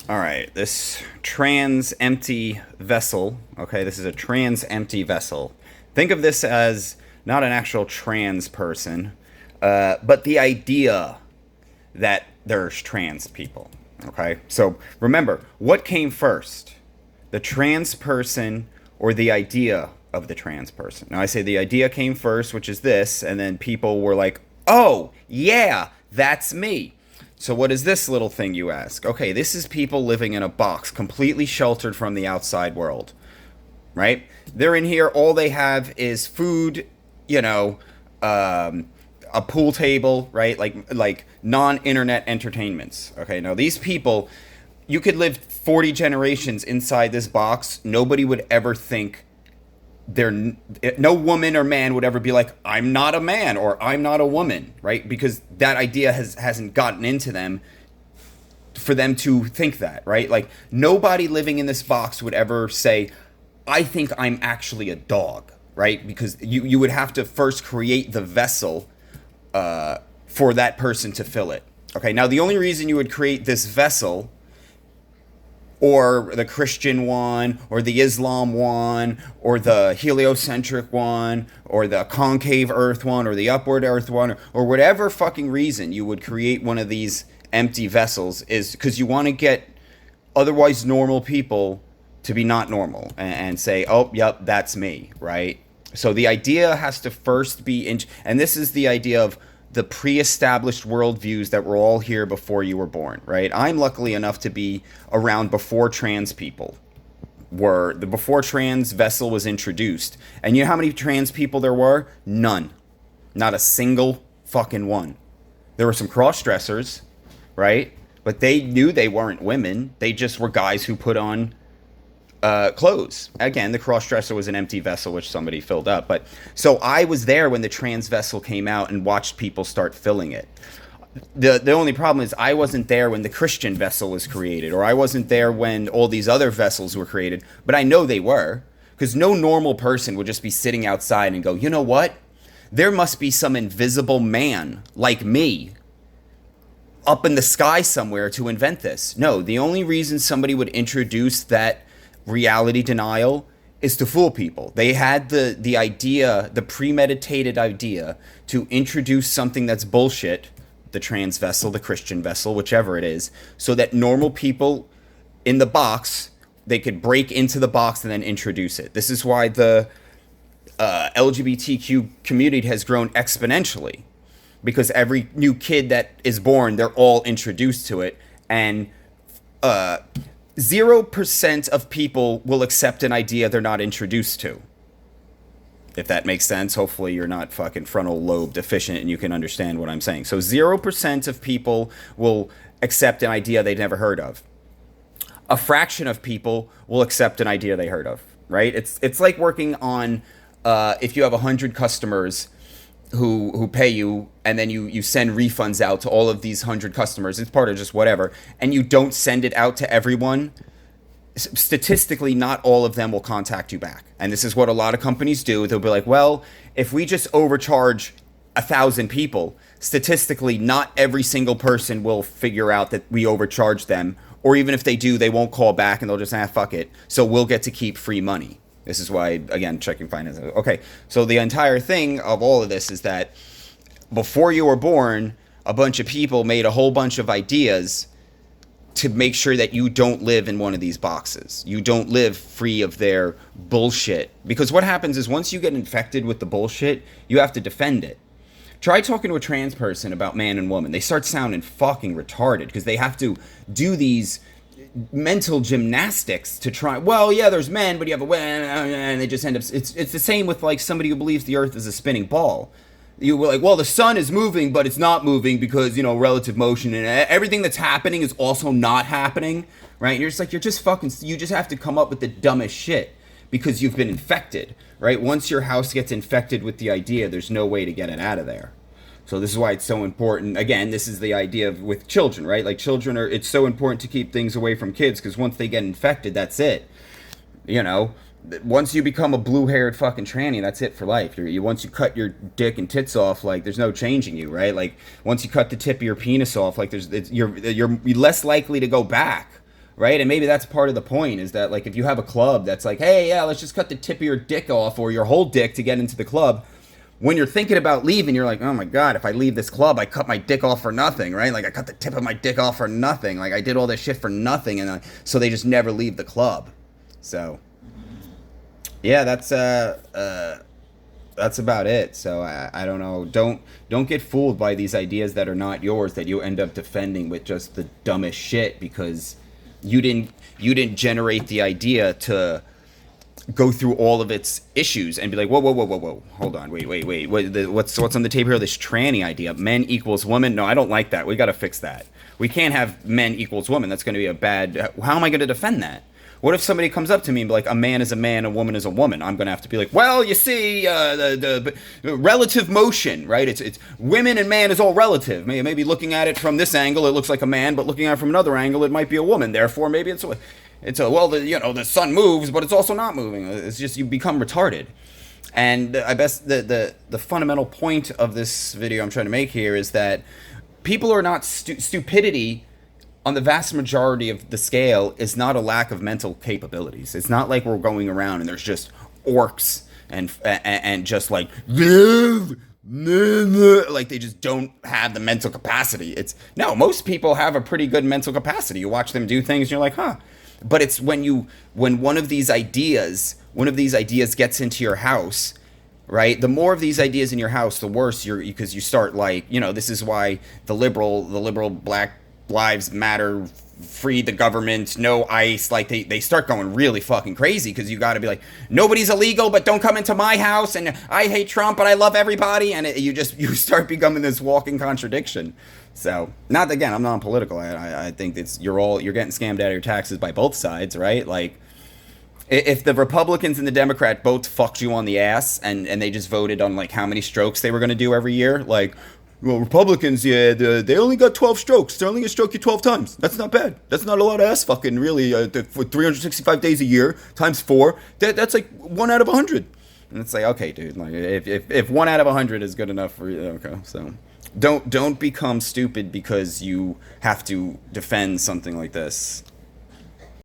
All right, this trans empty vessel. Okay, this is a trans empty vessel. Think of this as not an actual trans person, but the idea that there's trans people. Okay, so remember, what came first? The trans person or the idea of the trans person? Now, I say the idea came first, which is this, and then people were like, oh, yeah, that's me. So, what is this little thing, you ask? Okay, this is people living in a box, completely sheltered from the outside world, right? They're in here, all they have is food, you know, a pool table, right? Like non-internet entertainments. Okay, now these people, you could live 40 generations inside this box. Nobody would ever think they're no woman or man would ever be like, I'm not a man or I'm not a woman, right? Because that idea hasn't gotten into them for them to think that, right? Like nobody living in this box would ever say, I think I'm actually a dog, right? Because you would have to first create the vessel for that person to fill it. Okay, now the only reason you would create this vessel, or the Christian one, or the Islam one, or the heliocentric one, or the concave earth one, or the upward earth one, or whatever fucking reason you would create one of these empty vessels, is because you want to get otherwise normal people to be not normal and say, oh, yep, that's me, right? So the idea has to first be in, and this is the idea of the pre-established worldviews that were all here before you were born, right? I'm luckily enough to be around before trans people were, the before trans vessel was introduced. And you know how many trans people there were? None. Not a single fucking one. There were some cross-dressers, right? But they knew they weren't women. They just were guys who put on clothes. Again, the cross-dresser was an empty vessel which somebody filled up. But so I was there when the trans vessel came out and watched people start filling it. The only problem is I wasn't there when the Christian vessel was created, or I wasn't there when all these other vessels were created, but I know they were, because no normal person would just be sitting outside and go, you know what? There must be some invisible man like me up in the sky somewhere to invent this. No, the only reason somebody would introduce that reality denial is to fool people. They had the idea, the premeditated idea, to introduce something that's bullshit, the trans vessel, the Christian vessel, whichever it is, so that normal people in the box, they could break into the box and then introduce it. This is why the LGBTQ community has grown exponentially, because every new kid that is born, they're all introduced to it, and 0% of people will accept an idea they're not introduced to. If that makes sense, hopefully you're not fucking frontal lobe deficient and you can understand what I'm saying. So 0% of people will accept an idea they've never heard of. A fraction of people will accept an idea they heard of, right? It's like working on, if you have 100 customers who pay you, and then you send refunds out to all of these 100 customers. It's part of just whatever, and you don't send it out to everyone. Statistically, not all of them will contact you back, and this is what a lot of companies do. They'll be like, well, if we just overcharge 1,000 people, statistically not every single person will figure out that we overcharged them, or even if they do, they won't call back and they'll just fuck it, so we'll get to keep free money. This is why, again, checking finances. Okay, so the entire thing of all of this is that before you were born, a bunch of people made a whole bunch of ideas to make sure that you don't live in one of these boxes. You don't live free of their bullshit. Because what happens is once you get infected with the bullshit, you have to defend it. Try talking to a trans person about man and woman. They start sounding fucking retarded because they have to do these mental gymnastics to try. Well, yeah, there's men, but you have a woman, and they just end up. It's the same with like somebody who believes the Earth is a spinning ball. You were like, well, the sun is moving, but it's not moving because, you know, relative motion, and everything that's happening is also not happening, right? And you're just like, you're just fucking. You just have to come up with the dumbest shit because you've been infected, right? Once your house gets infected with the idea, there's no way to get it out of there. So this is why it's so important. Again, this is the idea of with children, right? Like children are, it's so important to keep things away from kids because once they get infected, that's it. You know, once you become a blue-haired fucking tranny, that's it for life. Once you cut your dick and tits off, like there's no changing you, right? Like once you cut the tip of your penis off, like you're less likely to go back. right? And maybe that's part of the point, is that like if you have a club that's like, hey, yeah, let's just cut the tip of your dick off or your whole dick to get into the club. When you're thinking about leaving, you're like, oh my God, if I leave this club, I cut my dick off for nothing, right? Like I cut the tip of my dick off for nothing. Like I did all this shit for nothing. And so they just never leave the club. So yeah, that's about it. So I don't know. Don't get fooled by these ideas that are not yours, that you end up defending with just the dumbest shit, because you didn't generate the idea to go through all of its issues and be like, whoa, hold on, wait, what's on the table here? This tranny idea, men equals woman. No, I don't like that. We got to fix that. We can't have men equals woman. That's going to be a bad. How am I going to defend that? What if somebody comes up to me and be like, a man is a man, a woman is a woman? I'm going to have to be like, well, you see, the relative motion, right? It's women and man is all relative. Maybe looking at it from this angle, it looks like a man, but looking at it from another angle, it might be a woman. Therefore, maybe it's well, the sun moves, but it's also not moving. It's just you become retarded. And I guess the fundamental point of this video I'm trying to make here is that people are not stupidity on the vast majority of the scale is not a lack of mental capabilities. It's not like we're going around and there's just orcs and just like like they just don't have the mental capacity. It's no, most people have a pretty good mental capacity. You watch them do things and you're like, huh. But it's when one of these ideas gets into your house, right? The more of these ideas in your house, the worse because you start like, this is why the liberal Black Lives Matter, free the government, no ICE, like they start going really fucking crazy, because you got to be like, nobody's illegal, but don't come into my house, and I hate Trump, but I love everybody, and you start becoming this walking contradiction. So, not again, I'm non-political. I think you're getting scammed out of your taxes by both sides, right? Like, if the Republicans and the Democrat both fucked you on the ass and they just voted on like how many strokes they were going to do every year, like, well, Republicans, yeah, they only got 12 strokes. They're only going to stroke you 12 times. That's not bad. That's not a lot of ass fucking, really. For 365 days a year, times 4, that's like 1 out of 100. And it's like, okay, dude, like if 1 out of 100 is good enough for you, okay, so don't become stupid because you have to defend something like this.